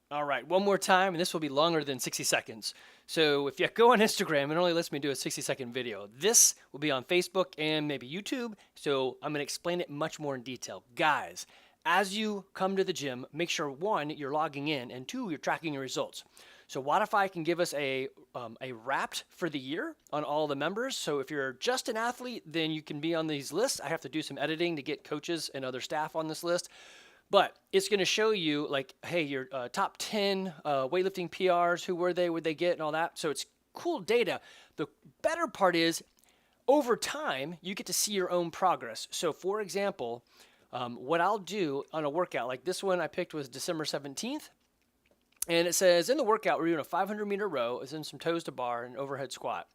All right, one more time, and this will be longer than 60 seconds. So if you go on Instagram, it only lets me do a 60-second video. This will be on Facebook and maybe YouTube, so I'm going to explain it much more in detail. Guys, as you come to the gym, make sure, one, you're logging in, and two, you're tracking your results. So Wodify can give us a wrapped for the year on all the members. So if you're just an athlete, then you can be on these lists. I have to do some editing to get coaches and other staff on this list. But it's going to show you, like, hey, your top 10 weightlifting PRs, who were they, would they get, and all that. So it's cool data. The better part is, over time, you get to see your own progress. So, for example, what I'll do on a workout, like this one I picked was December 17th. And it says, in the workout, we're doing a 500-meter row, it's in some toes to bar, and overhead squat.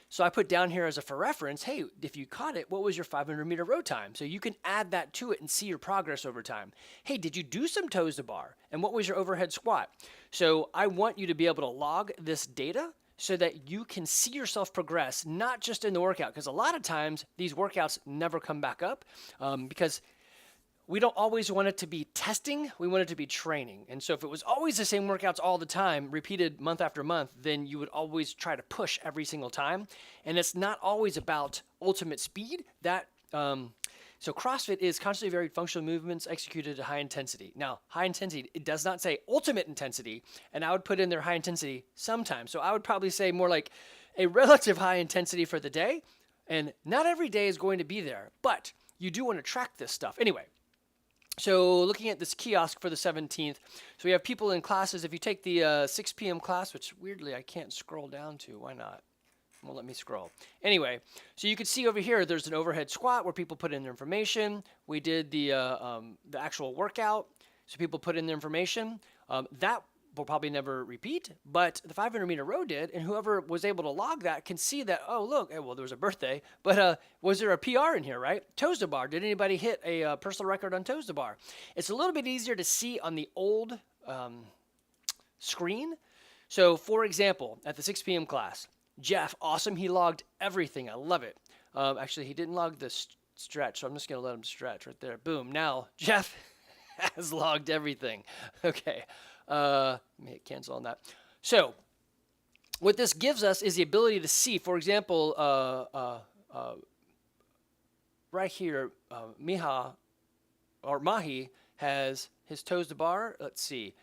So I put down here as a for reference, hey, if you caught it, what was your 500-meter row time? So you can add that to it and see your progress over time. Hey, did you do some toes to bar? And what was your overhead squat? So I want you to be able to log this data so that you can see yourself progress, not just in the workout. Because a lot of times, these workouts never come back up because we don't always want it to be testing, we want it to be training. And so if it was always the same workouts all the time, repeated month after month, then you would always try to push every single time. And it's not always about ultimate speed. So CrossFit is constantly varied functional movements executed at high intensity. Now, high intensity, it does not say ultimate intensity, and I would put in there high intensity sometimes. So I would probably say more like a relative high intensity for the day, and not every day is going to be there, but you do want to track this stuff. Anyway, so looking at this kiosk for the 17th, so we have people in classes. If you take the 6 p.m. class, which weirdly I can't scroll down to, why not? Won't let me scroll. Anyway, so you can see over here, there's an overhead squat where people put in their information. We did the actual workout, so people put in their information. That will probably never repeat, but the 500-meter row did, and whoever was able to log that can see that, oh, look, well, there was a birthday, but was there a PR in here, right? Toes to bar. Did anybody hit a personal record on toes to bar? It's a little bit easier to see on the old screen. So, for example, at the 6 p.m. class, Jeff, awesome, he logged everything. I love it. Actually, he didn't log the stretch, so I'm just going to let him stretch right there. Boom. Now, Jeff has logged everything. Okay. Let me cancel on that. So what this gives us is the ability to see, for example, right here, Mahi has his toes to bar. Let's see.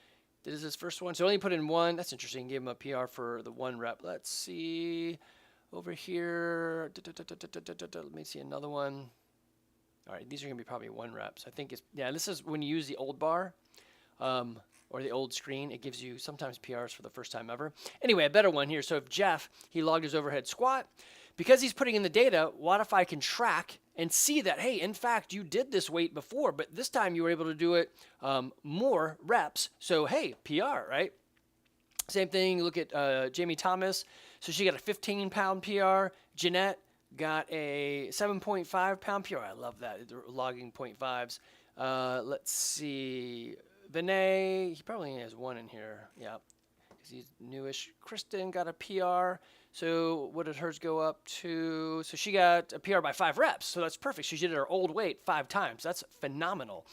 This is his first one. So only put in one. That's interesting. Gave him a PR for the one rep. Let's see over here. Let me see another one. All right. These are going to be probably one reps. I think it's, yeah, this is when you use the old bar. Or the old screen, it gives you sometimes PRs for the first time ever. Anyway, a better one here. So if Jeff, he logged his overhead squat, because he's putting in the data, Wodify can track and see that, hey, in fact, you did this weight before, but this time you were able to do it more reps. So, hey, PR, right? Same thing, look at Jamie Thomas. So she got a 15-pound PR. Jeanette got a 7.5-pound PR. I love that, they're logging 0.5s. Let's see. Vinay, he probably only has one in here. Yeah, because he's newish. Kristen got a PR. So what did hers go up to? So she got a PR by 5 reps. So that's perfect. She did her old weight 5 times. That's phenomenal.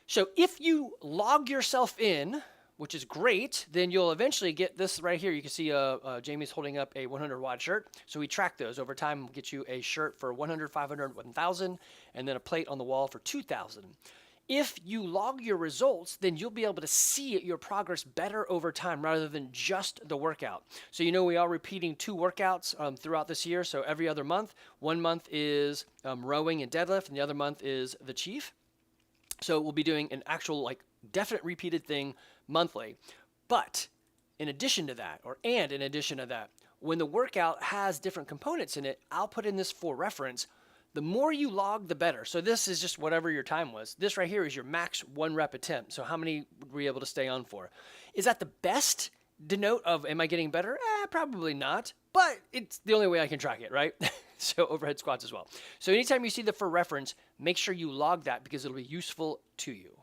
So if you log yourself in, which is great, then you'll eventually get this right here. You can see Jamie's holding up a 100 watt shirt. So we track those over time. We'll get you a shirt for 100, 500, 1,000, and then a plate on the wall for 2,000. If you log your results, then you'll be able to see your progress better over time rather than just the workout. So you know we are repeating 2 workouts throughout this year, so every other month. 1 month is rowing and deadlift, and the other month is the Chief. So we'll be doing an actual, like, definite repeated thing monthly. But in addition to that, when the workout has different components in it, I'll put in this for reference. The more you log, the better. So this is just whatever your time was. This right here is your max 1 rep attempt. So how many were you able to stay on for? Is that the best denote of, am I getting better? Probably not, but it's the only way I can track it, right? So overhead squats as well. So anytime you see the for reference, make sure you log that because it'll be useful to you.